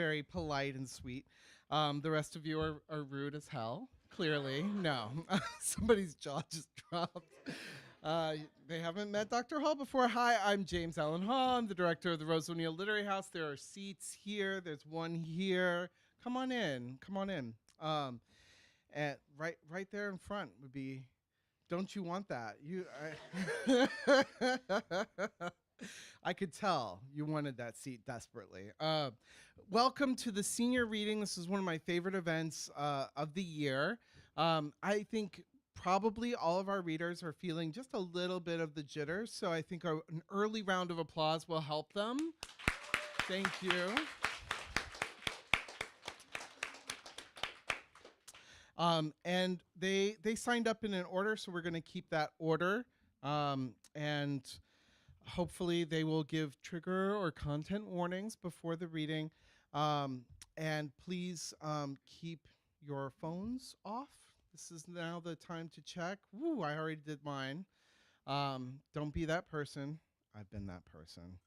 very polite and sweet. The rest of you are rude as hell. Clearly, no. Somebody's jaw just dropped. Uh, they haven't met Dr. Hall before. Hi, I'm James Allen Hall. I'm the director of the Rose O'Neill Literary House. There are seats here. There's one here. Come on in. Come on in. And right there in front would be. Don't you want that? I could tell you wanted that seat desperately. Welcome to the senior reading. This is one of my favorite events of the year. I think probably all of our readers are feeling just a little bit of the jitters, so I think an early round of applause will help them. Thank you. And they signed up in an order, so we're going to keep that order. And hopefully they will give trigger or content warnings before the reading. And please keep your phones off. This is now the time to check. Woo, I already did mine. Don't be that person. I've been that person.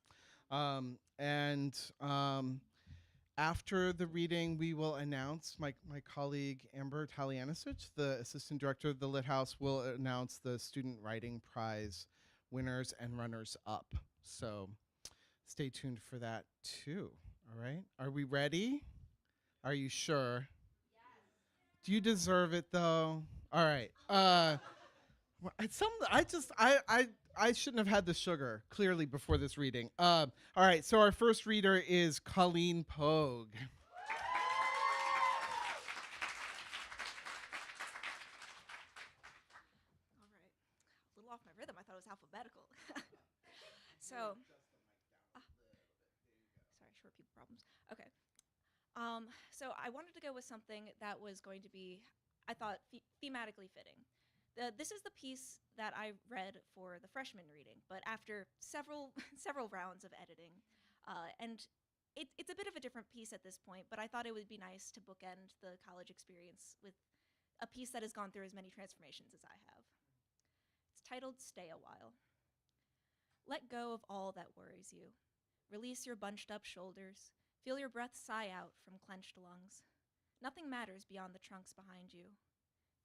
After the reading, we will announce, my colleague Amber Talianisich, the assistant director of the Lit House, will announce the Student Writing Prize winners and runners up. So stay tuned for that too. All right. Are we ready? Are you sure? Yes. Do you deserve it though? All right. I shouldn't have had the sugar clearly before this reading. All right. So our first reader is Colleen Pogue. Off my rhythm. I thought it was alphabetical. So, sorry, short people problems. Okay. So I wanted to go with something that was going to be, I thought, thematically fitting. This is the piece that I read for the freshman reading, but after several rounds of editing, and it's a bit of a different piece at this point, but I thought it would be nice to bookend the college experience with a piece that has gone through as many transformations as I have. Titled Stay a While. Let go of all that worries you. Release your bunched up shoulders. Feel your breath sigh out from clenched lungs. Nothing matters beyond the trunks behind you.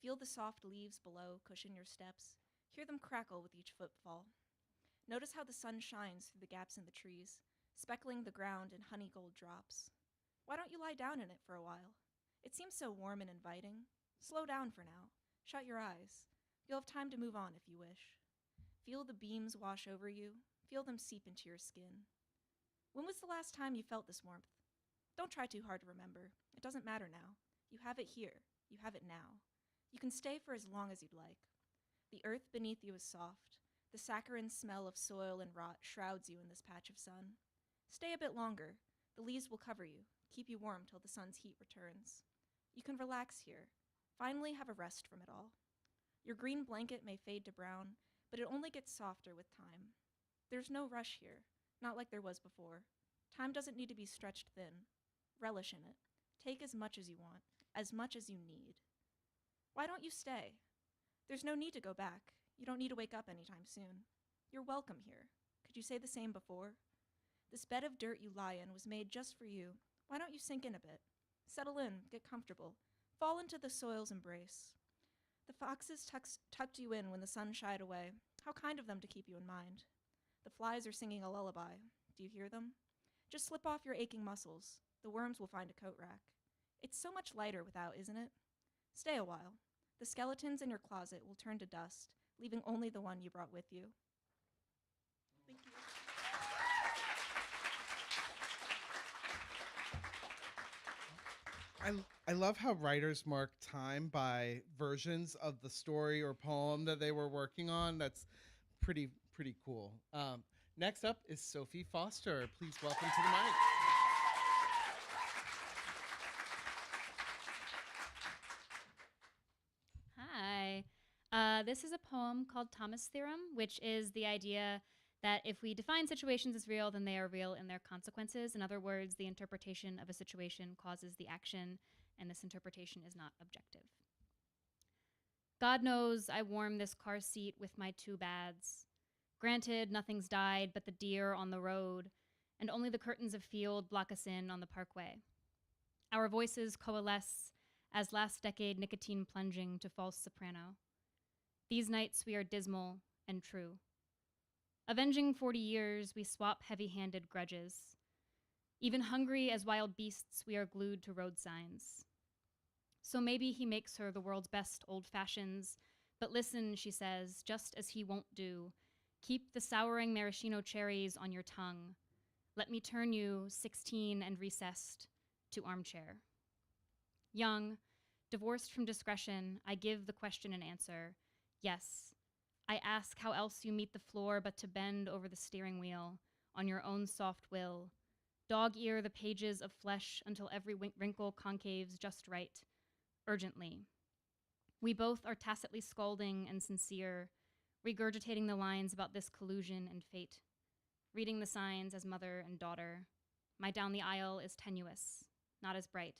Feel the soft leaves below cushion your steps. Hear them crackle with each footfall. Notice how the sun shines through the gaps in the trees, speckling the ground in honey gold drops. Why don't you lie down in it for a while? It seems so warm and inviting. Slow down for now. Shut your eyes. You'll have time to move on if you wish. Feel the beams wash over you. Feel them seep into your skin. When was the last time you felt this warmth? Don't try too hard to remember. It doesn't matter now. You have it here. You have it now. You can stay for as long as you'd like. The earth beneath you is soft. The saccharine smell of soil and rot shrouds you in this patch of sun. Stay a bit longer. The leaves will cover you, keep you warm till the sun's heat returns. You can relax here. Finally have a rest from it all. Your green blanket may fade to brown, but it only gets softer with time. There's no rush here, not like there was before. Time doesn't need to be stretched thin. Relish in it. Take as much as you want, as much as you need. Why don't you stay? There's no need to go back. You don't need to wake up anytime soon. You're welcome here. Could you say the same before? This bed of dirt you lie in was made just for you. Why don't you sink in a bit? Settle in, get comfortable. Fall into the soil's embrace. The foxes tucked you in when the sun shied away. How kind of them to keep you in mind. The flies are singing a lullaby. Do you hear them? Just slip off your aching muscles. The worms will find a coat rack. It's so much lighter without, isn't it? Stay a while. The skeletons in your closet will turn to dust, leaving only the one you brought with you. Thank you. I love how writers mark time by versions of the story or poem that they were working on. That's pretty cool. Next up is Sophie Foster. Please welcome to the mic. Hi. This is a poem called Thomas Theorem, which is the idea that if we define situations as real, then they are real in their consequences. In other words, the interpretation of a situation causes the action, and this interpretation is not objective. God knows I warm this car seat with my 2 bads. Granted, nothing's died but the deer on the road, and only the curtains of field block us in on the parkway. Our voices coalesce as last decade nicotine plunging to false soprano. These nights we are dismal and true. Avenging 40 years, we swap heavy-handed grudges. Even hungry as wild beasts, we are glued to road signs. So maybe he makes her the world's best old fashions, but listen, she says, just as he won't do. Keep the souring maraschino cherries on your tongue. Let me turn you, 16 and recessed, to armchair. Young, divorced from discretion, I give the question an answer. Yes. I ask how else you meet the floor but to bend over the steering wheel, on your own soft will. Dog ear the pages of flesh until every wrinkle concaves just right. Urgently. We both are tacitly scalding and sincere, regurgitating the lines about this collusion and fate, reading the signs as mother and daughter. My down the aisle is tenuous, not as bright,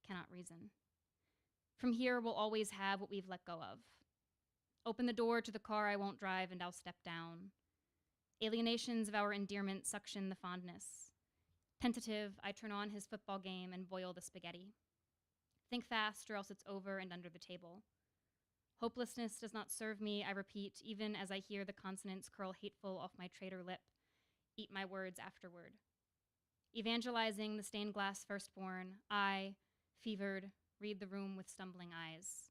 cannot reason. From here, we'll always have what we've let go of. Open the door to the car I won't drive and I'll step down. Alienations of our endearment suction the fondness. Tentative, I turn on his football game and boil the spaghetti. Think fast or else it's over and under the table. Hopelessness does not serve me, I repeat, even as I hear the consonants curl hateful off my traitor lip. Eat my words afterward. Evangelizing the stained glass firstborn, I, fevered, read the room with stumbling eyes.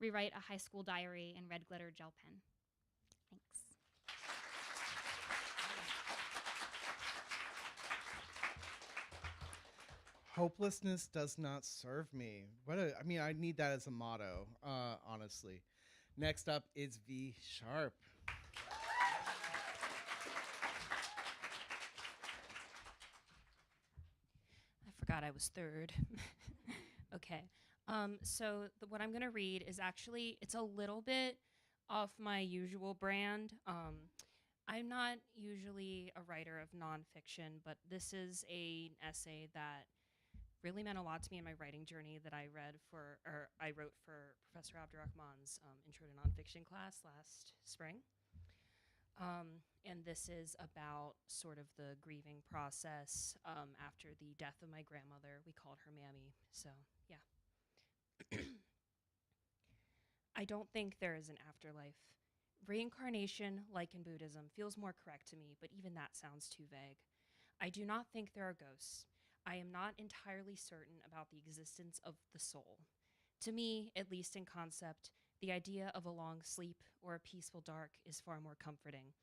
Rewrite a high school diary in red glitter gel pen. Thanks. Hopelessness does not serve me. I mean, I need that as a motto, honestly. Next up is V Sharp. I forgot I was third. Okay. What I'm going to read is actually, it's a little bit off my usual brand. I'm not usually a writer of nonfiction, but this is an essay that really meant a lot to me in my writing journey that I wrote for Professor Abdurrahman's Intro to Nonfiction class last spring. And this is about sort of the grieving process after the death of my grandmother. We called her Mammy, so yeah. I don't think there is an afterlife. Reincarnation, like in Buddhism, feels more correct to me, but even that sounds too vague. I do not think there are ghosts. I am not entirely certain about the existence of the soul. To me, at least in concept, the idea of a long sleep or a peaceful dark is far more comforting.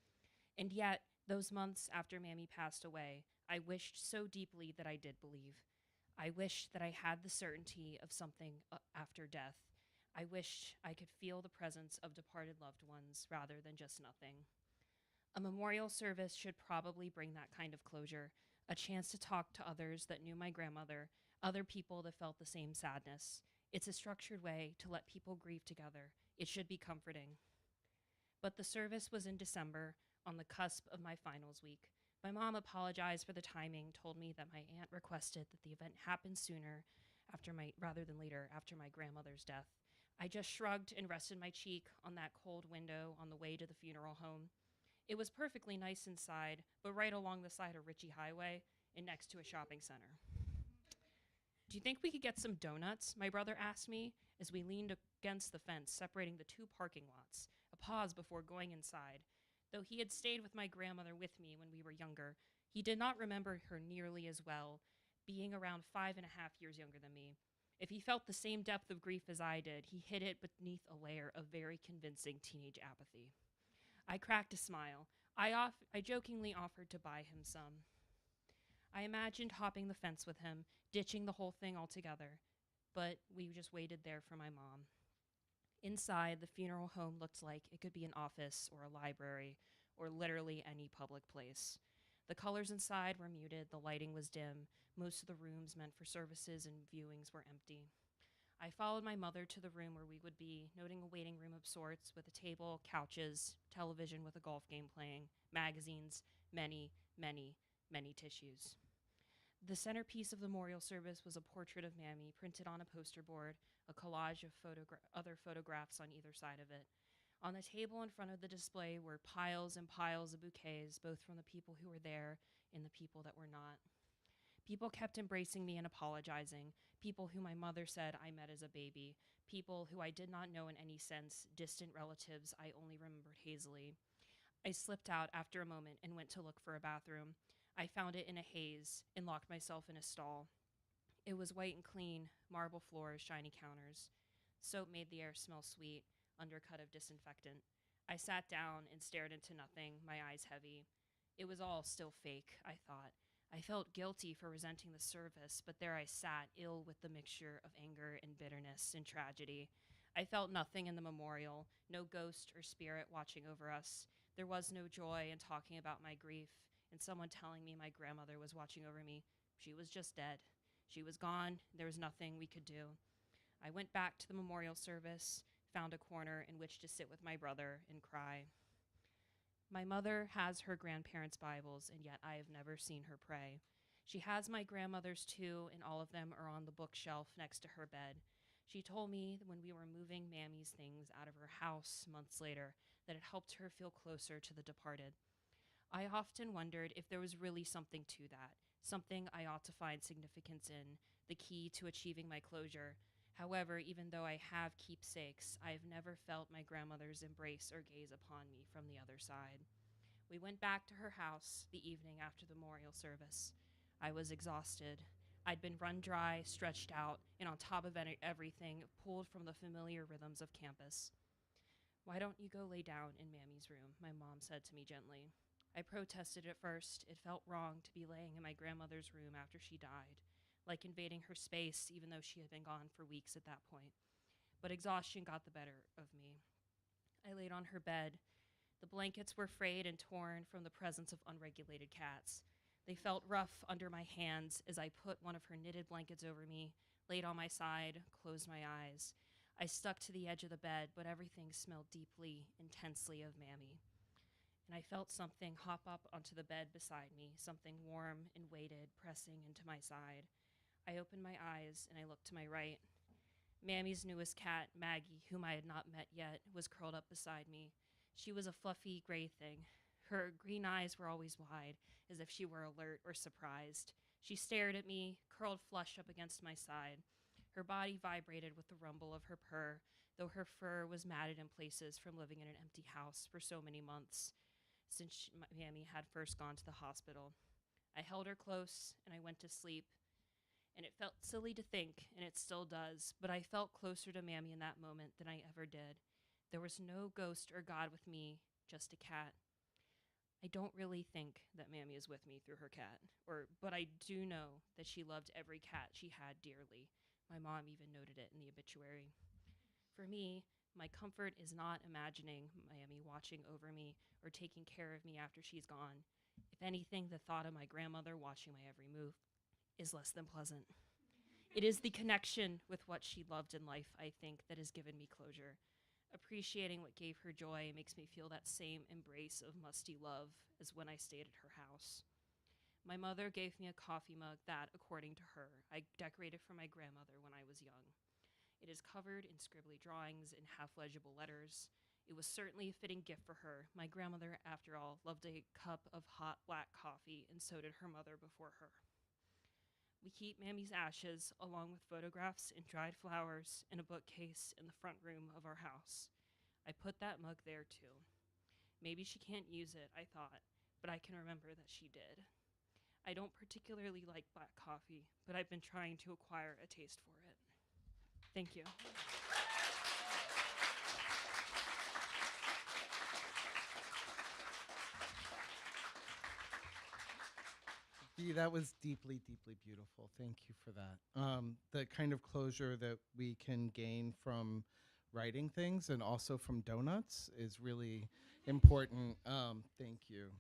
And yet, those months after Mammy passed away, I wished so deeply that I did believe. I wished that I had the certainty of something after death. I wished I could feel the presence of departed loved ones rather than just nothing. A memorial service should probably bring that kind of closure, a chance to talk to others that knew my grandmother, other people that felt the same sadness. It's a structured way to let people grieve together. It should be comforting. But the service was in December, on the cusp of my finals week. My mom apologized for the timing, told me that my aunt requested that the event happen sooner rather than later after my grandmother's death. I just shrugged and rested my cheek on that cold window on the way to the funeral home. It was perfectly nice inside, but right along the side of Ritchie Highway and next to a shopping center. Do you think we could get some donuts? My brother asked me as we leaned against the fence separating the two parking lots, a pause before going inside. Though he had stayed with my grandmother with me when we were younger, he did not remember her nearly as well, being around 5.5 years younger than me. If he felt the same depth of grief as I did, he hid it beneath a layer of very convincing teenage apathy. I cracked a smile. I jokingly offered to buy him some. I imagined hopping the fence with him, ditching the whole thing altogether, but we just waited there for my mom. Inside, the funeral home looked like it could be an office or a library or literally any public place. The colors inside were muted, the lighting was dim, most of the rooms meant for services and viewings were empty. I followed my mother to the room where we would be, noting a waiting room of sorts with a table, couches, television with a golf game playing, magazines, many, many, many tissues. The centerpiece of the memorial service was a portrait of Mammy printed on a poster board, a collage of other photographs on either side of it. On the table in front of the display were piles and piles of bouquets, both from the people who were there and the people that were not. People kept embracing me and apologizing. People who my mother said I met as a baby. People who I did not know in any sense, distant relatives I only remembered hazily. I slipped out after a moment and went to look for a bathroom. I found it in a haze and locked myself in a stall. It was white and clean, marble floors, shiny counters. Soap made the air smell sweet, undercut of disinfectant. I sat down and stared into nothing, my eyes heavy. It was all still fake, I thought. I felt guilty for resenting the service, but there I sat, ill with the mixture of anger and bitterness and tragedy. I felt nothing in the memorial, no ghost or spirit watching over us. There was no joy in talking about my grief, and someone telling me my grandmother was watching over me. She was just dead. She was gone. There was nothing we could do. I went back to the memorial service, found a corner in which to sit with my brother and cry. My mother has her grandparents' Bibles, and yet I have never seen her pray. She has my grandmother's too, and all of them are on the bookshelf next to her bed. She told me that when we were moving Mammy's things out of her house months later, that it helped her feel closer to the departed. I often wondered if there was really something to that, something I ought to find significance in, the key to achieving my closure. However, even though I have keepsakes, I have never felt my grandmother's embrace or gaze upon me from the other side. We went back to her house the evening after the memorial service. I was exhausted. I'd been run dry, stretched out, and on top of everything, pulled from the familiar rhythms of campus. "Why don't you go lay down in Mammy's room?" my mom said to me gently. I protested at first. It felt wrong to be laying in my grandmother's room after she died, like invading her space, even though she had been gone for weeks at that point. But exhaustion got the better of me. I laid on her bed. The blankets were frayed and torn from the presence of unregulated cats. They felt rough under my hands as I put one of her knitted blankets over me, laid on my side, closed my eyes. I stuck to the edge of the bed, but everything smelled deeply, intensely of Mammy. And I felt something hop up onto the bed beside me, something warm and weighted, pressing into my side. I opened my eyes and I looked to my right. Mammy's newest cat, Maggie, whom I had not met yet, was curled up beside me. She was a fluffy gray thing. Her green eyes were always wide, as if she were alert or surprised. She stared at me, curled flush up against my side. Her body vibrated with the rumble of her purr, though her fur was matted in places from living in an empty house for so many months, since Mammy had first gone to the hospital. I held her close, and I went to sleep. And it felt silly to think, and it still does, but I felt closer to Mammy in that moment than I ever did. There was no ghost or God with me, just a cat. I don't really think that Mammy is with me through her cat, but I do know that she loved every cat she had dearly. My mom even noted it in the obituary. For me, my comfort is not imagining Mammy watching over me or taking care of me after she's gone. If anything, the thought of my grandmother watching my every move is less than pleasant. It is the connection with what she loved in life, I think, that has given me closure. Appreciating what gave her joy makes me feel that same embrace of musty love as when I stayed at her house. My mother gave me a coffee mug that, according to her, I decorated for my grandmother when I was young. It is covered in scribbly drawings and half-legible letters. It was certainly a fitting gift for her. My grandmother, after all, loved a cup of hot black coffee, and so did her mother before her. We keep Mammy's ashes, along with photographs and dried flowers, in a bookcase in the front room of our house. I put that mug there, too. Maybe she can't use it, I thought, but I can remember that she did. I don't particularly like black coffee, but I've been trying to acquire a taste for it. Thank you. Dee, that was deeply, deeply beautiful. Thank you for that. The kind of closure that we can gain from writing things and also from donuts is really important. Thank you.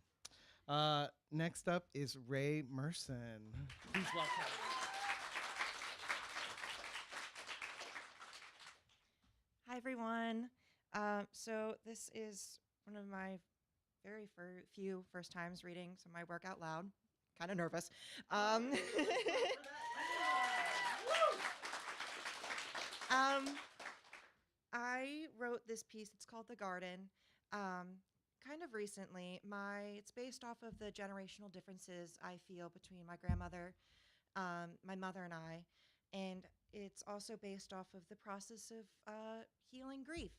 Next up is Ray Merson. Please welcome. Hi, everyone. So this is one of my very few first times reading some of my work out loud. Kind of nervous. I wrote this piece. It's called The Garden. Kind of recently. It's based off of the generational differences I feel between my grandmother, my mother and I, and it's also based off of the process of healing grief.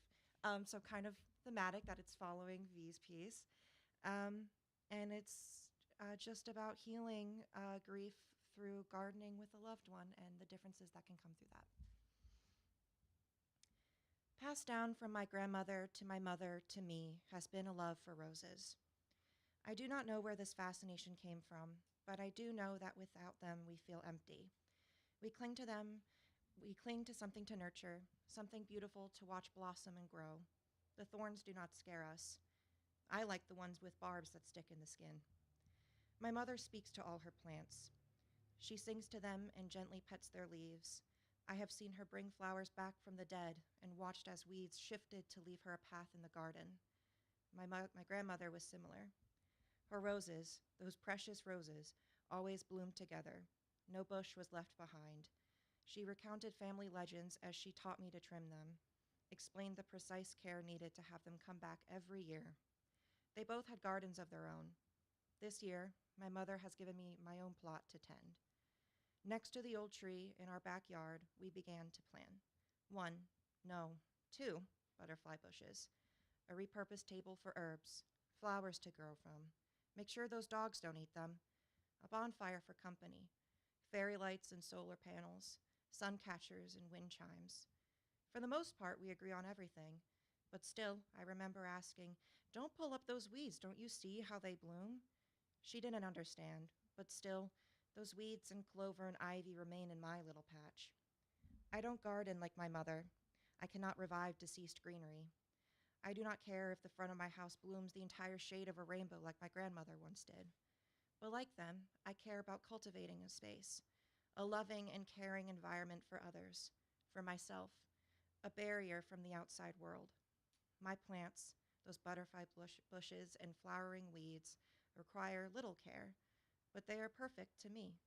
So kind of thematic that it's following V's piece, and it's just about healing grief through gardening with a loved one and the differences that can come through that. Passed down from my grandmother to my mother to me has been a love for roses. I do not know where this fascination came from, but I do know that without them we feel empty. We cling to them, we cling to something to nurture, something beautiful to watch blossom and grow. The thorns do not scare us. I like the ones with barbs that stick in the skin. My mother speaks to all her plants. She sings to them and gently pets their leaves. I have seen her bring flowers back from the dead and watched as weeds shifted to leave her a path in the garden. My grandmother was similar. Her roses, those precious roses, always bloomed together. No bush was left behind. She recounted family legends as she taught me to trim them, explained the precise care needed to have them come back every year. They both had gardens of their own. This year, my mother has given me my own plot to tend. Next to the old tree in our backyard, we began to plan. 1, no, 2 butterfly bushes, a repurposed table for herbs, flowers to grow from. Make sure those dogs don't eat them. A bonfire for company, fairy lights and solar panels, sun catchers and wind chimes. For the most part, we agree on everything, but still, I remember asking, "Don't pull up those weeds, don't you see how they bloom?" She didn't understand, but still, those weeds and clover and ivy remain in my little patch. I don't garden like my mother. I cannot revive deceased greenery. I do not care if the front of my house blooms the entire shade of a rainbow like my grandmother once did. But like them, I care about cultivating a space, a loving and caring environment for others, for myself, a barrier from the outside world. My plants, those butterfly bushes and flowering weeds, require little care, but they are perfect to me.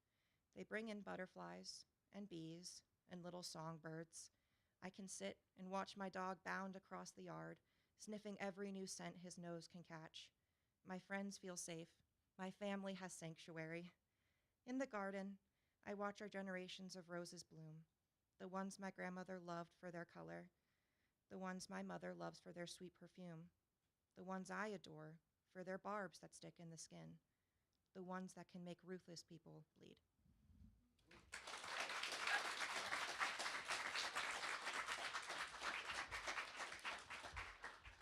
They bring in butterflies and bees and little songbirds. I can sit and watch my dog bound across the yard, sniffing every new scent his nose can catch. My friends feel safe. My family has sanctuary. In the garden, I watch our generations of roses bloom, the ones my grandmother loved for their color, the ones my mother loves for their sweet perfume, the ones I adore for their barbs that stick in the skin, the ones that can make ruthless people bleed.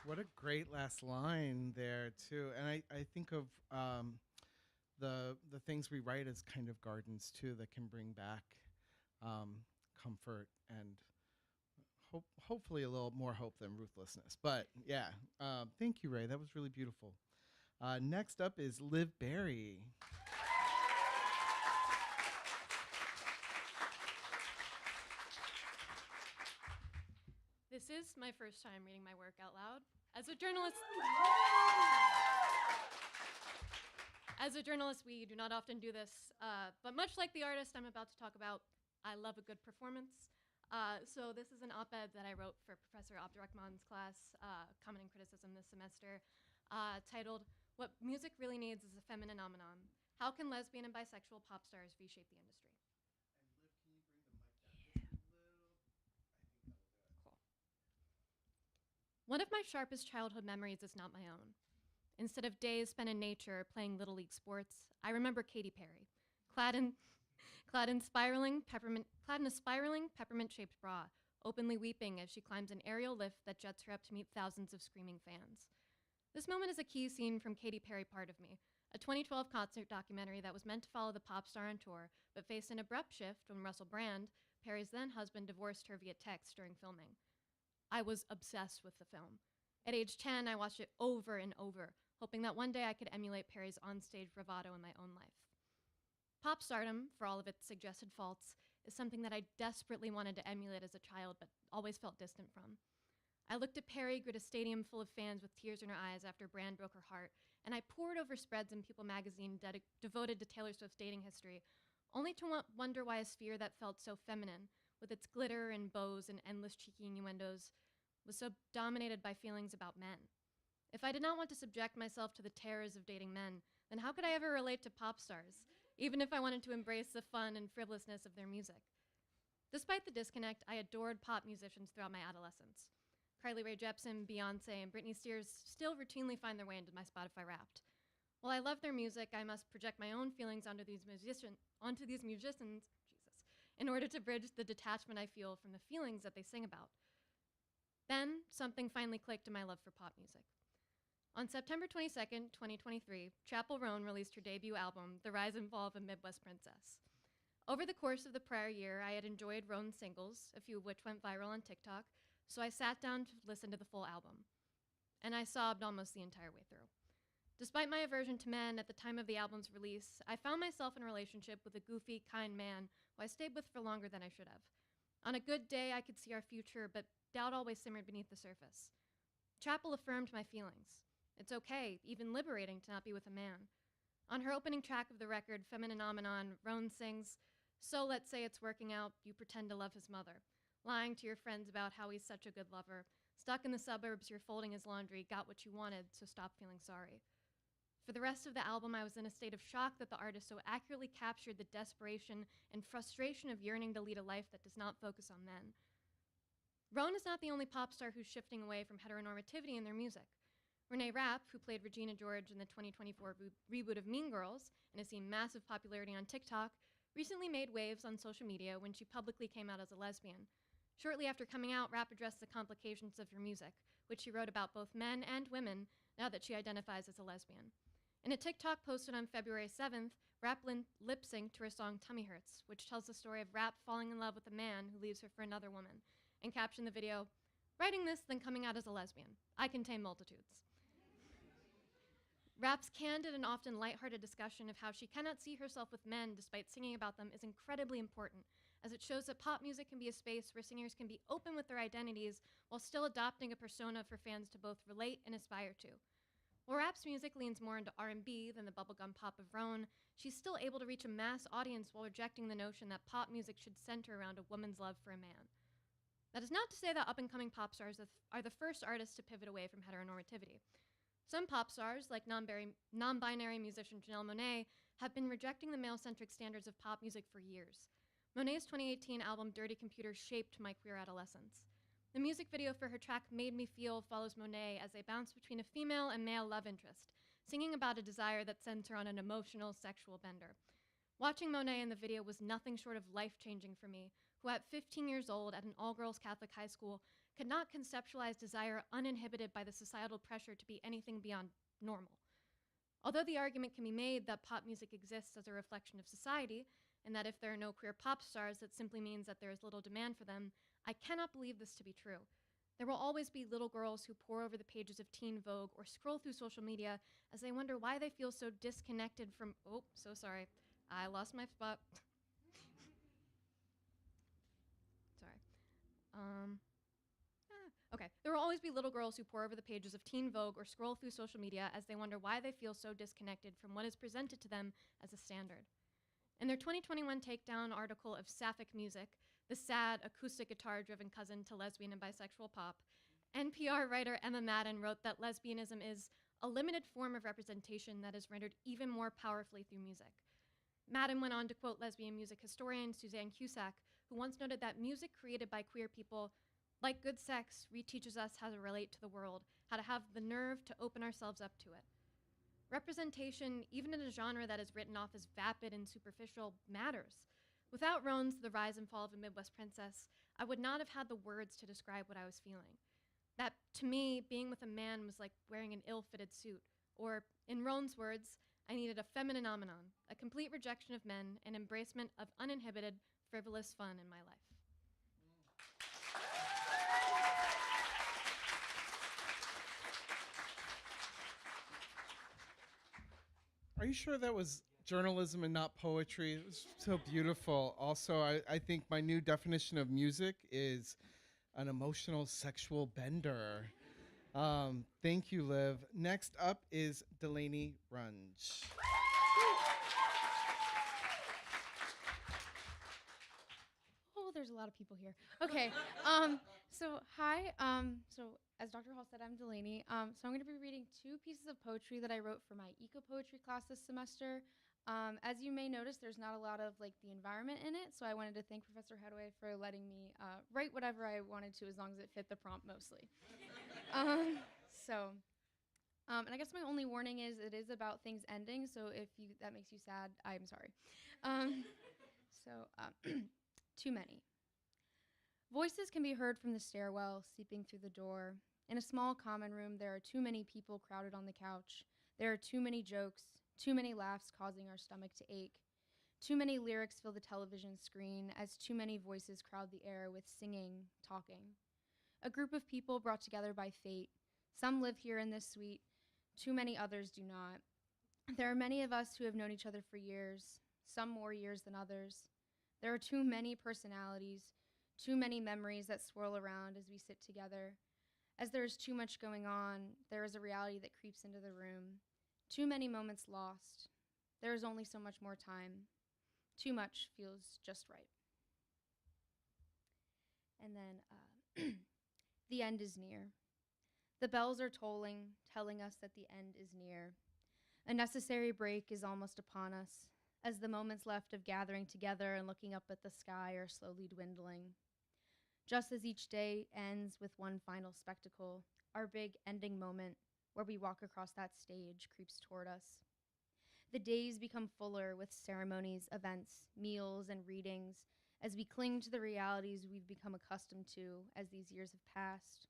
What a great last line there too. And I think of the things we write as kind of gardens too that can bring back comfort and hopefully a little more hope than ruthlessness. But yeah, thank you, Ray. That was really beautiful. Next up is Liv Berry. This is my first time reading my work out loud. As a journalist, we do not often do this, but much like the artist I'm about to talk about, I love a good performance. So this is an op-ed that I wrote for Professor Abdurrahman's class, Common in Criticism this semester, titled, "What Music Really Needs is a Femininomenon. How can lesbian and bisexual pop stars reshape the industry?" One of my sharpest childhood memories is not my own. Instead of days spent in nature playing Little League sports, I remember Katy Perry, clad in a spiraling peppermint-shaped bra, openly weeping as she climbs an aerial lift that jets her up to meet thousands of screaming fans. This moment is a key scene from Katy Perry Part of Me, a 2012 concert documentary that was meant to follow the pop star on tour, but faced an abrupt shift when Russell Brand, Perry's then-husband, divorced her via text during filming. I was obsessed with the film. At age 10, I watched it over and over, hoping that one day I could emulate Perry's onstage bravado in my own life. Pop stardom, for all of its suggested faults, is something that I desperately wanted to emulate as a child, but always felt distant from. I looked at Perry greet a stadium full of fans with tears in her eyes after Brand broke her heart, and I pored over spreads in People magazine devoted to Taylor Swift's dating history, only to wonder why a sphere that felt so feminine, with its glitter and bows and endless cheeky innuendos, was so dominated by feelings about men. If I did not want to subject myself to the terrors of dating men, then how could I ever relate to pop stars? even if I wanted to embrace the fun and frivolousness of their music. Despite the disconnect, I adored pop musicians throughout my adolescence. Carly Rae Jepsen, Beyonce, and Britney Spears still routinely find their way into my Spotify Wrapped. While I love their music, I must project my own feelings onto these musicians, Jesus, in order to bridge the detachment I feel from the feelings that they sing about. Then, something finally clicked in my love for pop music. On September 22nd, 2023, Chappell Roan released her debut album, The Rise and Fall of a Midwest Princess. Over the course of the prior year, I had enjoyed Roan's singles, a few of which went viral on TikTok, so I sat down to listen to the full album. And I sobbed almost the entire way through. Despite my aversion to men at the time of the album's release, I found myself in a relationship with a goofy, kind man who I stayed with for longer than I should have. On a good day, I could see our future, but doubt always simmered beneath the surface. Chappell affirmed my feelings. It's okay, even liberating, to not be with a man. On her opening track of the record, Femininomenon, Roan sings, "So let's say it's working out, you pretend to love his mother. Lying to your friends about how he's such a good lover. Stuck in the suburbs, you're folding his laundry, got what you wanted, so stop feeling sorry." For the rest of the album, I was in a state of shock that the artist so accurately captured the desperation and frustration of yearning to lead a life that does not focus on men. Roan is not the only pop star who's shifting away from heteronormativity in their music. Renee Rapp, who played Regina George in the 2024 reboot of Mean Girls and has seen massive popularity on TikTok, recently made waves on social media when she publicly came out as a lesbian. Shortly after coming out, Rapp addressed the complications of her music, which she wrote about both men and women now that she identifies as a lesbian. In a TikTok posted on February 7th, Rapp lip-synced to her song Tummy Hurts, which tells the story of Rapp falling in love with a man who leaves her for another woman, and captioned the video, "Writing this, then coming out as a lesbian. I can tame multitudes." Rapp's candid and often lighthearted discussion of how she cannot see herself with men despite singing about them is incredibly important, as it shows that pop music can be a space where singers can be open with their identities while still adopting a persona for fans to both relate and aspire to. While Rapp's music leans more into R&B than the bubblegum pop of Roan, she's still able to reach a mass audience while rejecting the notion that pop music should center around a woman's love for a man. That is not to say that up-and-coming pop stars are the first artists to pivot away from heteronormativity. Some pop stars, like non-binary musician Janelle Monáe, have been rejecting the male-centric standards of pop music for years. Monáe's 2018 album Dirty Computer shaped my queer adolescence. The music video for her track Made Me Feel follows Monáe as they bounce between a female and male love interest, singing about a desire that sends her on an emotional, sexual bender. Watching Monáe in the video was nothing short of life-changing for me, who at 15 years old at an all-girls Catholic high school could not conceptualize desire uninhibited by the societal pressure to be anything beyond normal. Although the argument can be made that pop music exists as a reflection of society, and that if there are no queer pop stars, that simply means that there is little demand for them, I cannot believe this to be true. There will always be little girls who pore over the pages of Teen Vogue or scroll through social media as they wonder why they feel so disconnected from, oh, so sorry, I lost my spot. Sorry. Okay. There will always be little girls who pore over the pages of Teen Vogue or scroll through social media as they wonder why they feel so disconnected from what is presented to them as a standard. In their 2021 takedown article of Sapphic Music, the sad, acoustic guitar-driven cousin to lesbian and bisexual pop, NPR writer Emma Madden wrote that lesbianism is a limited form of representation that is rendered even more powerfully through music. Madden went on to quote lesbian music historian Suzanne Cusack, who once noted that music created by queer people, like good sex, reteaches us how to relate to the world, how to have the nerve to open ourselves up to it. Representation, even in a genre that is written off as vapid and superficial, matters. Without Roan's The Rise and Fall of a Midwest Princess, I would not have had the words to describe what I was feeling. That, to me, being with a man was like wearing an ill-fitted suit. Or, in Roan's words, I needed a femininomenon, a complete rejection of men, and embracement of uninhibited, frivolous fun in my life. Are you sure that was journalism and not poetry? It was so beautiful. Also, I think my new definition of music is an emotional sexual bender. Thank you, Liv. Next up is Delaney Runge. Oh, there's a lot of people here. Okay. So hi. So as Dr. Hall said, I'm Delaney. So I'm going to be reading two pieces of poetry that I wrote for my eco poetry class this semester. As you may notice, there's not a lot of like the environment in it, so I wanted to thank Professor Headway for letting me write whatever I wanted to, as long as it fit the prompt mostly. um, so, and I guess my only warning is it is about things ending. So if that makes you sad, I'm sorry. Um, too many. Voices can be heard from the stairwell, seeping through the door. In a small common room, there are too many people crowded on the couch. There are too many jokes, too many laughs causing our stomach to ache. Too many lyrics fill the television screen as too many voices crowd the air with singing, talking. A group of people brought together by fate. Some live here in this suite. Too many others do not. There are many of us who have known each other for years, some more years than others. There are too many personalities, too many memories that swirl around as we sit together. As there is too much going on, there is a reality that creeps into the room. Too many moments lost. There is only so much more time. Too much feels just right. And then the end is near. The bells are tolling, telling us that the end is near. A necessary break is almost upon us, as the moments left of gathering together and looking up at the sky are slowly dwindling. Just as each day ends with one final spectacle, our big ending moment, where we walk across that stage, creeps toward us. The days become fuller with ceremonies, events, meals, and readings as we cling to the realities we've become accustomed to as these years have passed.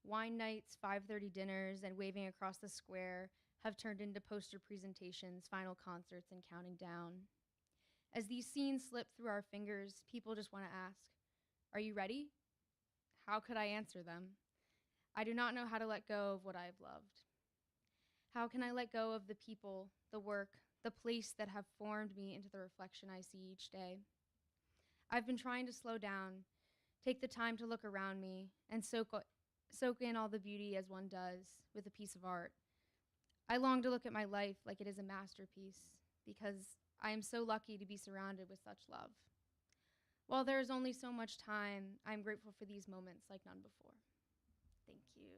Wine nights, 5:30 dinners, and waving across the square have turned into poster presentations, final concerts, and counting down. As these scenes slip through our fingers, people just want to ask, "Are you ready?" How could I answer them? I do not know how to let go of what I have loved. How can I let go of the people, the work, the place that have formed me into the reflection I see each day? I've been trying to slow down, take the time to look around me, and soak in all the beauty as one does with a piece of art. I long to look at my life like it is a masterpiece, because I am so lucky to be surrounded with such love. While there is only so much time, I am grateful for these moments like none before. Thank you.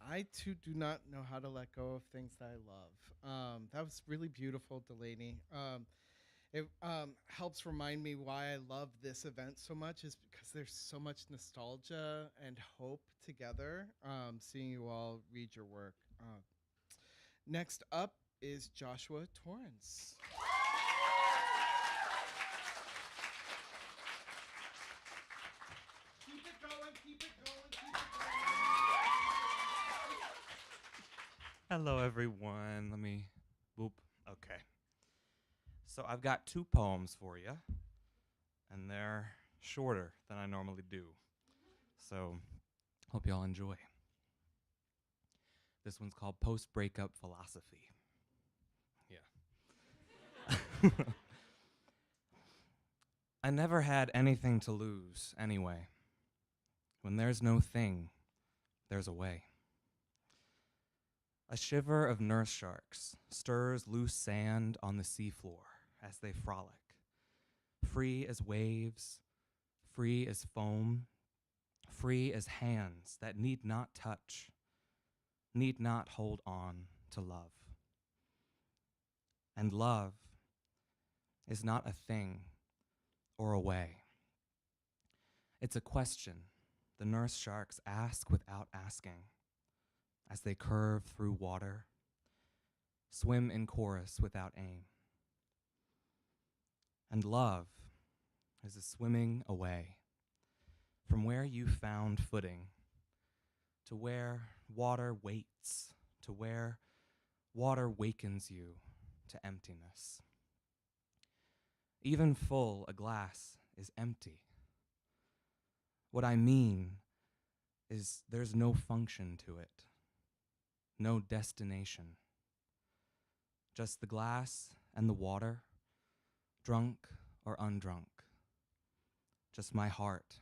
I too do not know how to let go of things that I love. That was really beautiful, Delaney. It helps remind me why I love this event so much, is because there's so much nostalgia and hope together, seeing you all read your work. Next up is Joshua Torrance. Keep it going, keep it going, keep it going. Hello, everyone. Let me boop. Okay. So I've got two poems for you, and they're shorter than I normally do. So hope y'all enjoy. This one's called Post-Breakup Philosophy. Yeah. I never had anything to lose anyway. When there's no thing, there's a way. A shiver of nurse sharks stirs loose sand on the seafloor as they frolic, free as waves, free as foam, free as hands that need not touch, need not hold on to love. And love is not a thing or a way. It's a question the nurse sharks ask without asking, as they curve through water, swim in chorus without aim. And love is a swimming away from where you found footing, to where water waits, to where water wakens you to emptiness. Even full, a glass is empty. What I mean is there's no function to it. No destination. Just the glass and the water, drunk or undrunk. Just my heart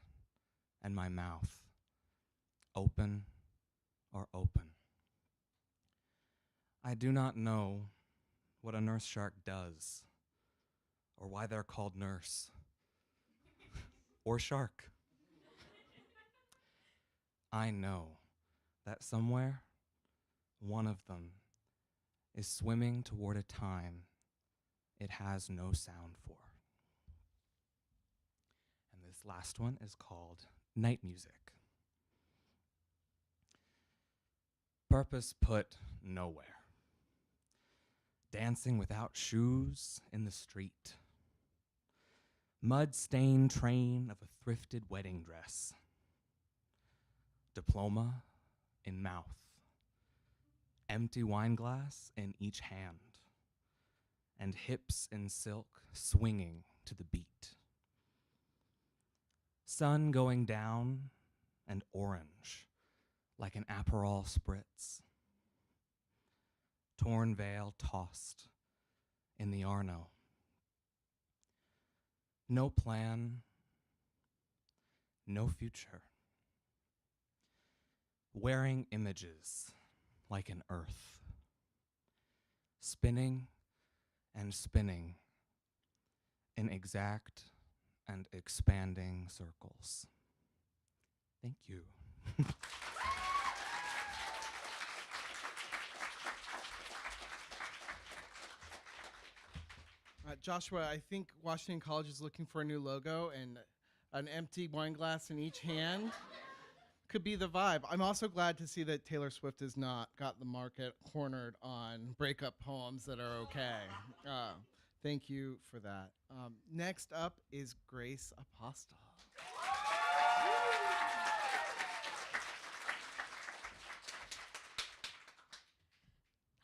and my mouth, open or open. I do not know what a nurse shark does, or why they're called nurse, or shark. I know that somewhere, one of them is swimming toward a time it has no sound for. And this last one is called Night Music. Purpose put nowhere. Dancing without shoes in the street. Mud-stained train of a thrifted wedding dress. Diploma in mouth. Empty wine glass in each hand. And hips in silk swinging to the beat. Sun going down and orange like an Aperol spritz. Torn veil tossed in the Arno. No plan, no future. Wearing images like an earth. Spinning and spinning in exact and expanding circles. Thank you. Joshua, I think Washington College is looking for a new logo, and an empty wine glass in each hand could be the vibe. I'm also glad to see that Taylor Swift has not got the market cornered on breakup poems that are okay. Thank you for that. Next up is Grace Apostle.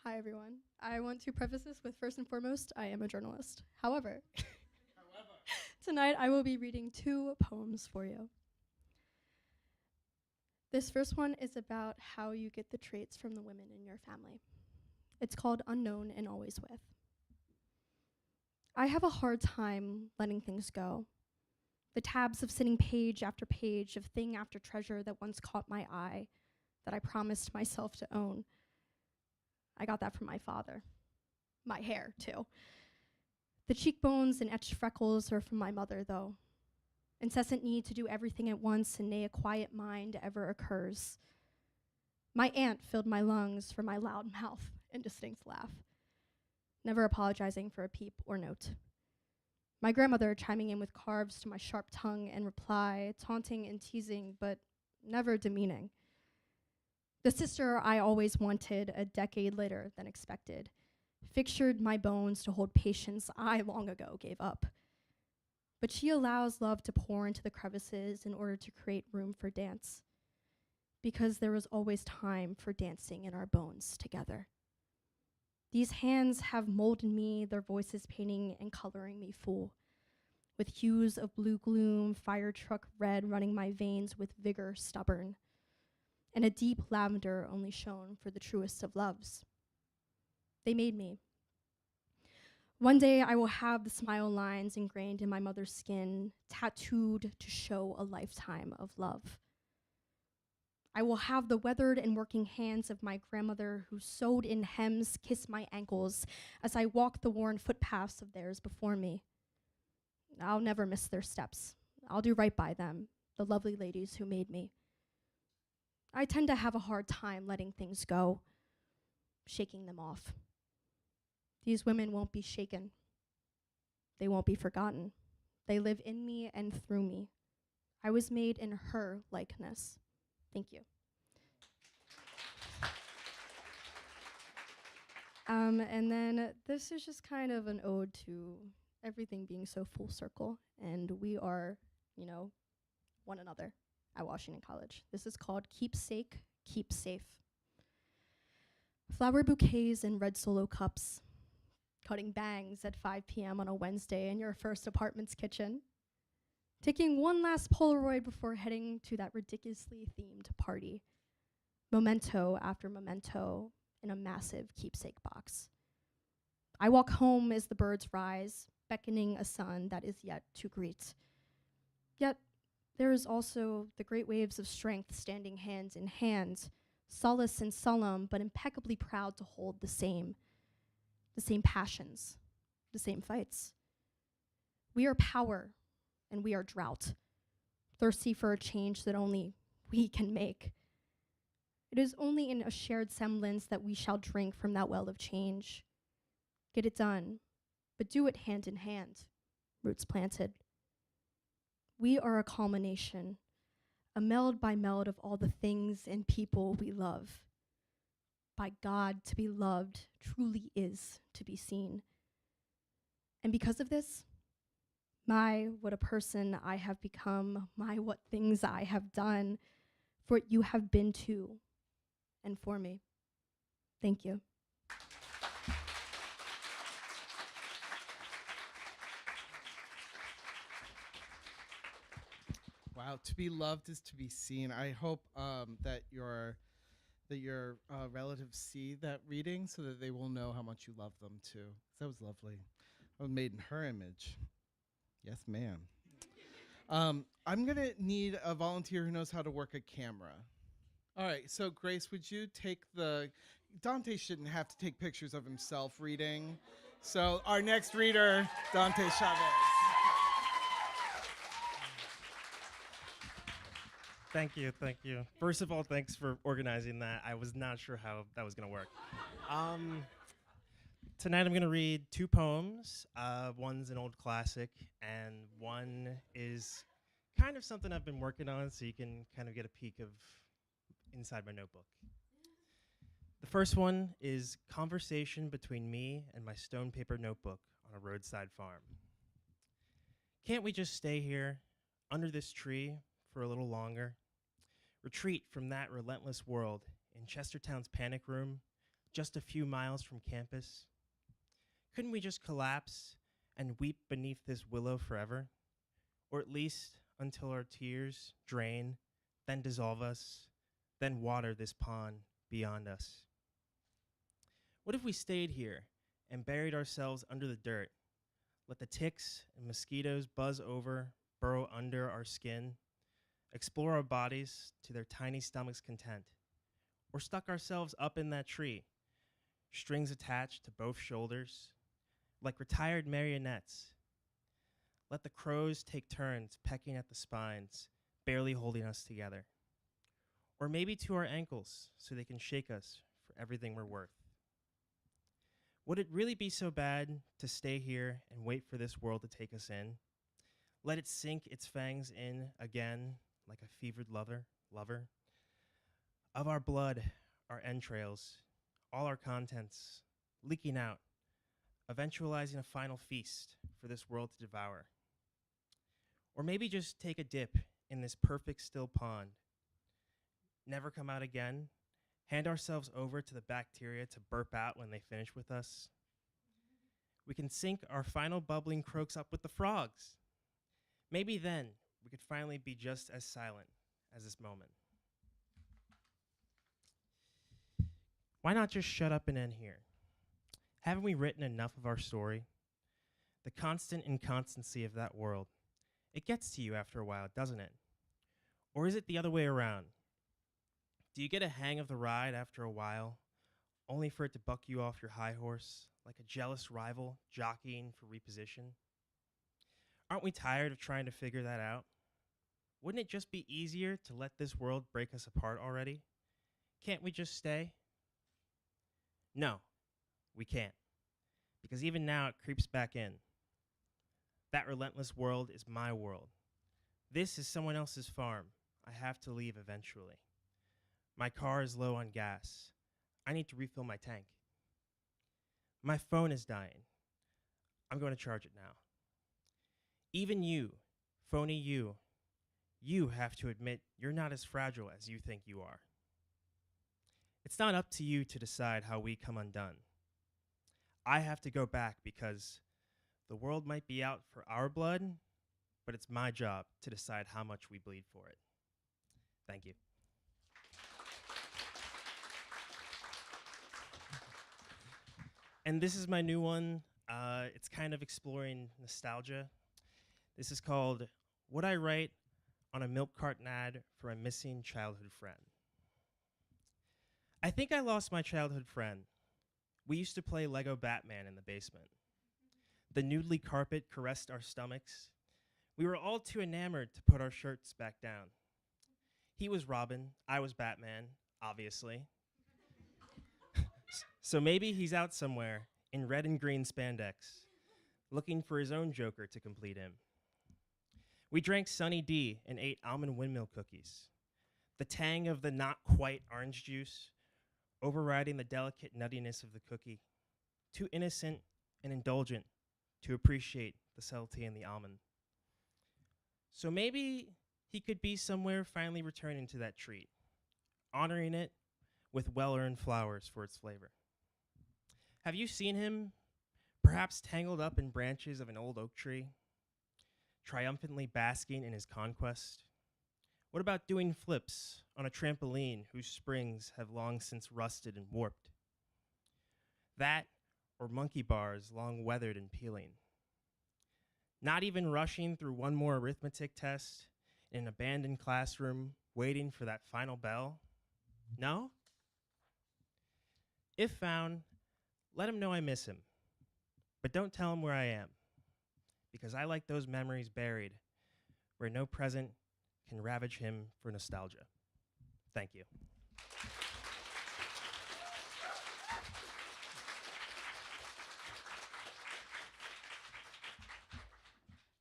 Hi, everyone. I want to preface this with first and foremost, I am a journalist. However, tonight I will be reading 2 poems for you. This first one is about how you get the traits from the women in your family. It's called Unknown and Always With. I have a hard time letting things go. The tabs of sitting page after page of thing after treasure that once caught my eye, that I promised myself to own. I got that from my father. My hair, too. The cheekbones and etched freckles are from my mother, though. Incessant need to do everything at once, and nay, a quiet mind ever occurs. My aunt filled my lungs for my loud mouth and distinct laugh, never apologizing for a peep or note. My grandmother chiming in with carves to my sharp tongue and reply, taunting and teasing, but never demeaning. The sister I always wanted, a decade later than expected, fixtured my bones to hold patience I long ago gave up. But she allows love to pour into the crevices in order to create room for dance, because there was always time for dancing in our bones together. These hands have molded me, their voices painting and coloring me full, with hues of blue gloom, fire truck red running my veins with vigor stubborn, and a deep lavender only shown for the truest of loves. They made me. One day I will have the smile lines ingrained in my mother's skin, tattooed to show a lifetime of love. I will have the weathered and working hands of my grandmother who sewed in hems kiss my ankles as I walk the worn footpaths of theirs before me. I'll never miss their steps. I'll do right by them, the lovely ladies who made me. I tend to have a hard time letting things go, shaking them off. These women won't be shaken. They won't be forgotten. They live in me and through me. I was made in her likeness. Thank you. And then this is just kind of an ode to everything being so full circle, and we are, one another at Washington College. This is called Keepsake, Keep Safe. Flower bouquets and red Solo cups, cutting bangs at 5 p.m. on a Wednesday in your first apartment's kitchen, taking one last Polaroid before heading to that ridiculously themed party, memento after memento in a massive keepsake box. I walk home as the birds rise, beckoning a sun that is yet to greet. Yet there is also the great waves of strength standing hand in hand, solace and solemn, but impeccably proud to hold the same passions, the same fights. We are power, and we are drought, thirsty for a change that only we can make. It is only in a shared semblance that we shall drink from that well of change. Get it done, but do it hand in hand, roots planted. We are a culmination, a meld by meld of all the things and people we love. By God, to be loved truly is to be seen. And because of this, my, what a person I have become, my, what things I have done, for what you have been to and for me. Thank you. Wow, to be loved is to be seen. I hope that your relatives see that reading so that they will know how much you love them too. That was lovely. I was made in her image. Yes, ma'am. I'm gonna need a volunteer who knows how to work a camera. All right, so Grace, would you take Dante shouldn't have to take pictures of himself reading. So our next reader, Dante Chavez. Thank you, thank you. First of all, thanks for organizing that. I was not sure how that was gonna work. Tonight I'm gonna read two poems. One's an old classic, and one is kind of something I've been working on, so you can kind of get a peek of inside my notebook. The first one is Conversation Between Me and My Stone Paper Notebook on a Roadside Farm. Can't we just stay here, under this tree, for a little longer? Retreat from that relentless world in Chestertown's panic room, just a few miles from campus? Couldn't we just collapse and weep beneath this willow forever? Or at least until our tears drain, then dissolve us, then water this pond beyond us? What if we stayed here and buried ourselves under the dirt? Let the ticks and mosquitoes buzz over, burrow under our skin, explore our bodies to their tiny stomachs' content? Or stuck ourselves up in that tree, strings attached to both shoulders, like retired marionettes? Let the crows take turns pecking at the spines, barely holding us together. Or maybe to our ankles, so they can shake us for everything we're worth. Would it really be so bad to stay here and wait for this world to take us in? Let it sink its fangs in again like a fevered lover? Of our blood, our entrails, all our contents, leaking out, eventualizing a final feast for this world to devour. Or maybe just take a dip in this perfect still pond, never come out again, hand ourselves over to the bacteria to burp out when they finish with us. We can sync our final bubbling croaks up with the frogs. Maybe then we could finally be just as silent as this moment. Why not just shut up and end here? Haven't we written enough of our story? The constant inconstancy of that world. It gets to you after a while, doesn't it? Or is it the other way around? Do you get a hang of the ride after a while, only for it to buck you off your high horse, like a jealous rival jockeying for reposition? Aren't we tired of trying to figure that out? Wouldn't it just be easier to let this world break us apart already? Can't we just stay? No, we can't. Because even now it creeps back in. That relentless world is my world. This is someone else's farm. I have to leave eventually. My car is low on gas. I need to refill my tank. My phone is dying. I'm going to charge it now. Even you, phony you have to admit you're not as fragile as you think you are. It's not up to you to decide how we come undone. I have to go back because the world might be out for our blood, but it's my job to decide how much we bleed for it. Thank you. And this is my new one. It's kind of exploring nostalgia. This is called Would I Write on a Milk Carton Ad for a Missing Childhood Friend? I think I lost my childhood friend. We used to play Lego Batman in the basement. The noodly carpet caressed our stomachs. We were all too enamored to put our shirts back down. He was Robin, I was Batman. obviously. So maybe he's out somewhere in red and green spandex, looking for his own Joker to complete him. We drank Sunny D and ate almond windmill cookies. The tang of the not quite orange juice overriding the delicate nuttiness of the cookie. Too innocent and indulgent to appreciate the subtlety in the almond. So maybe he could be somewhere finally returning to that treat, honoring it with well-earned flowers for its flavor. Have you seen him, perhaps tangled up in branches of an old oak tree, triumphantly basking in his conquest? What about doing flips on a trampoline whose springs have long since rusted and warped? That or monkey bars long weathered and peeling. Not even rushing through one more arithmetic test in an abandoned classroom waiting for that final bell? No? If found, let him know I miss him. But don't tell him where I am, because I like those memories buried where no present can ravage him for nostalgia. Thank you.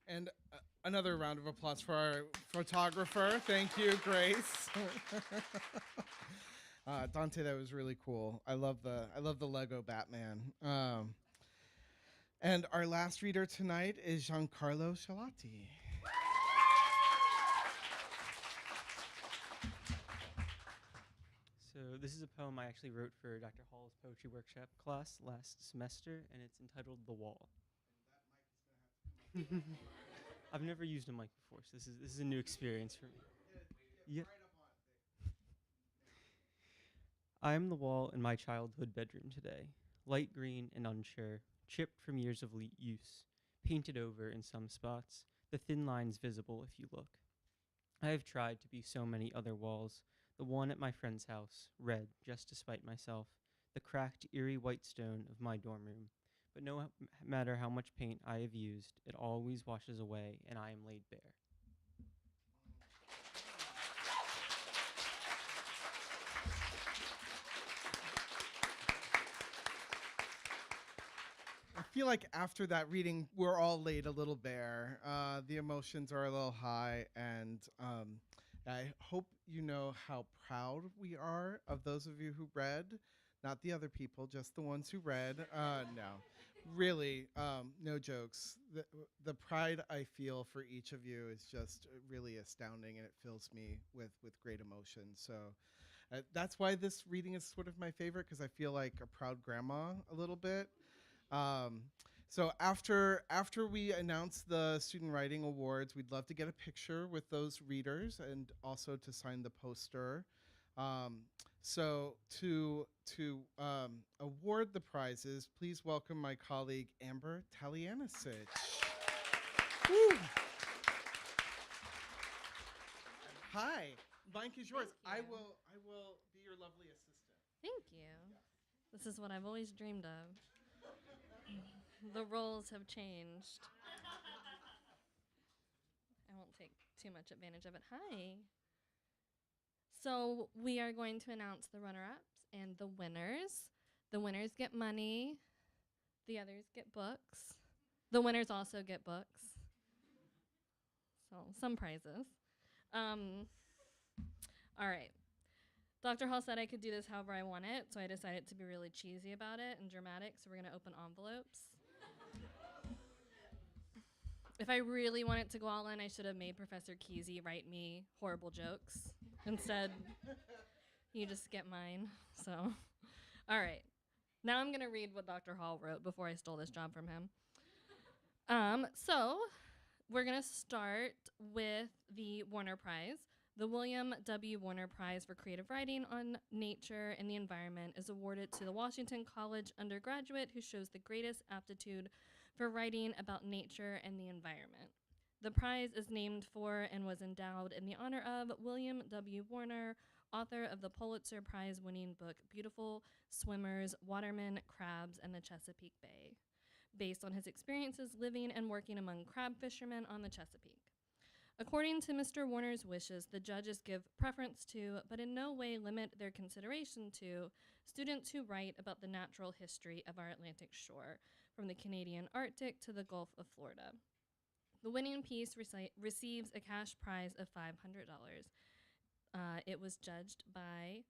And another round of applause for our photographer. Thank you, Grace. Dante, that was really cool. I love the Lego Batman. And our last reader tonight is Giancarlo Scialati. So this is a poem I actually wrote for Dr. Hall's poetry workshop class last semester, and it's entitled "The Wall." I've never used a mic before, so this is a new experience for me. Yeah. I am the wall in my childhood bedroom today, light green and unsure, chipped from years of use, painted over in some spots, the thin lines visible if you look. I have tried to be so many other walls, the one at my friend's house, red just to spite myself, the cracked, eerie white stone of my dorm room. But no matter how much paint I have used, it always washes away and I am laid bare. I feel like after that reading, we're all laid a little bare. The emotions are a little high, and I hope you know how proud we are of those of you who read. Not the other people, just the ones who read. No, really, no jokes. The pride I feel for each of you is just really astounding, and it fills me with great emotion. So that's why this reading is sort of my favorite, because I feel like a proud grandma a little bit. So after we announce the student writing awards, we'd love to get a picture with those readers and also to sign the poster. So to award the prizes, please welcome my colleague Amber Talianicic. Woo. Hi, mic is yours. I will be your lovely assistant. Thank you. This is what I've always dreamed of. The roles have changed. I won't take too much advantage of it. Hi. So we are going to announce the runner-ups and the winners. The winners get money. The others get books. The winners also get books. So some prizes. All right. Dr. Hall said I could do this however I want it, so I decided to be really cheesy about it and dramatic, so we're going to open envelopes. If I really wanted to go all in, I should have made Professor Kesey write me horrible jokes. Instead, you just get mine. So, all right. Now I'm going to read what Dr. Hall wrote before I stole this job from him. So we're going to start with the Warner Prize. The William W. Warner Prize for Creative Writing on Nature and the Environment is awarded to the Washington College undergraduate who shows the greatest aptitude for writing about nature and the environment. The prize is named for and was endowed in the honor of William W. Warner, author of the Pulitzer Prize-winning book Beautiful Swimmers, Watermen, Crabs, and the Chesapeake Bay, based on his experiences living and working among crab fishermen on the Chesapeake. According to Mr. Warner's wishes, the judges give preference to, but in no way limit their consideration to, students who write about the natural history of our Atlantic shore, from the Canadian Arctic to the Gulf of Florida. The winning piece receives a cash prize of $500. It was judged by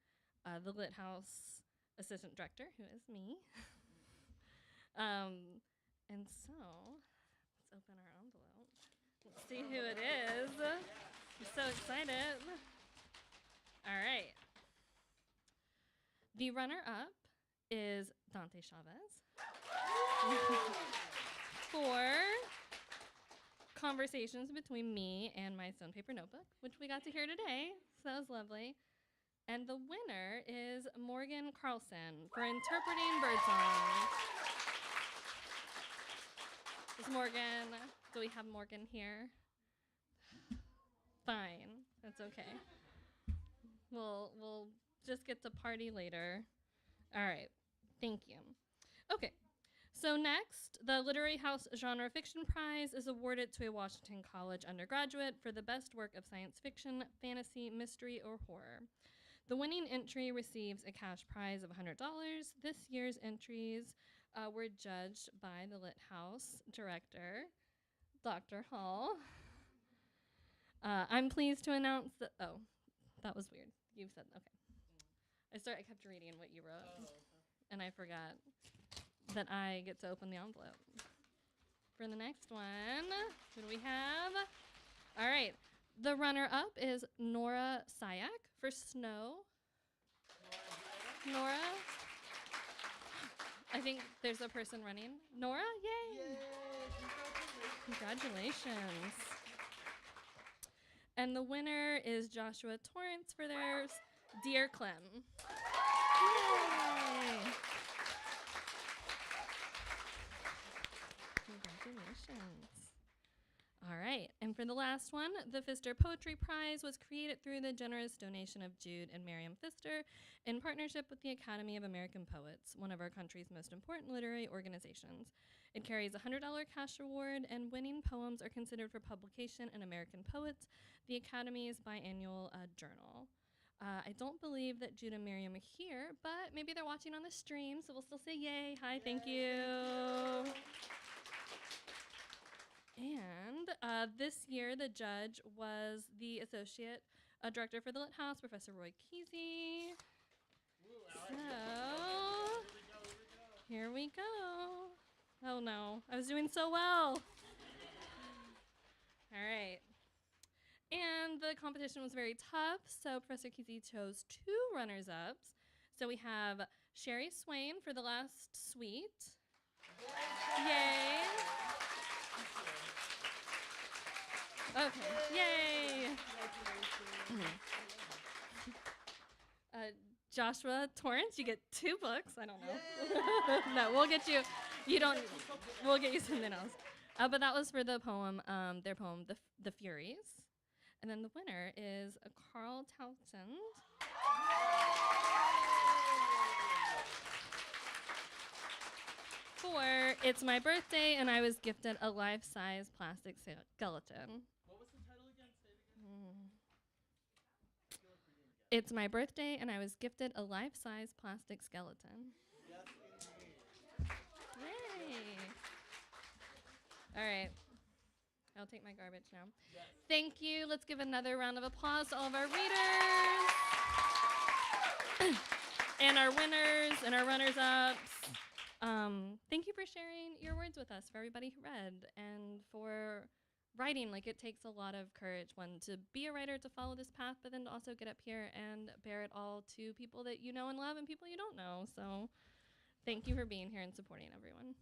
the Lit House assistant director, who is me. And so, let's open our envelope. Let's see who it is. I'm so excited. All right. The runner-up is Dante Chavez for conversations between me and my stone paper notebook, which we got to hear today. So that was lovely. And the winner is Morgan Carlson for interpreting birdsong. Is Morgan, do we have Morgan here? Fine, that's okay. We'll just get to party later. All right, thank you. Okay, so next, the Literary House Genre Fiction Prize is awarded to a Washington College undergraduate for the best work of science fiction, fantasy, mystery, or horror. The winning entry receives a cash prize of $100. This year's entries were judged by the Lit House director, Dr. Hall. I'm pleased to announce that, oh, that was weird. You said, okay. I kept reading what you wrote, and I forgot that I get to open the envelope. For the next one, who do we have? All right. The runner-up is Nora Sayak for Snow. Nora? I think there's a person running. Nora? Yay! Congratulations. And the winner is Joshua Torrance for their Dear Clem. Yay! Congratulations. All right, and for the last one, the Pfister Poetry Prize was created through the generous donation of Jude and Miriam Pfister in partnership with the Academy of American Poets, one of our country's most important literary organizations. It carries a $100 cash reward, and winning poems are considered for publication in American Poets, the Academy's biannual journal. I don't believe that Jude and Miriam are here, but maybe they're watching on the stream, so we'll still say yay. Hi, thank you. And this year, the judge was the associate director for the Lit House, Professor Roy Kesey. So, here we go. Oh no, I was doing so well. All right. And the competition was very tough, so Professor Kesey chose 2 runners-ups. So we have Sherry Swain for The Last Suite. Yay. Okay, yay! Joshua Torrance, you get 2 books. I don't know. No, we'll get you. We'll get you something else. But that was for the poem, their poem, The Furies. And then the winner is Carl Townsend. For It's My Birthday, and I was gifted a life-size plastic skeleton. What was the title again? Say it again. It's My Birthday, and I was gifted a life-size plastic skeleton. Yes, indeed. Yay. All right. I'll take my garbage now. Yes. Thank you. Let's give another round of applause to all of our readers. And our winners and our runners-ups. Thank you for sharing your words with us, for everybody who read, and for writing. Like, it takes a lot of courage, one, to be a writer, to follow this path, but then to also get up here and bear it all to people that you know and love and people you don't know. So thank you for being here and supporting everyone.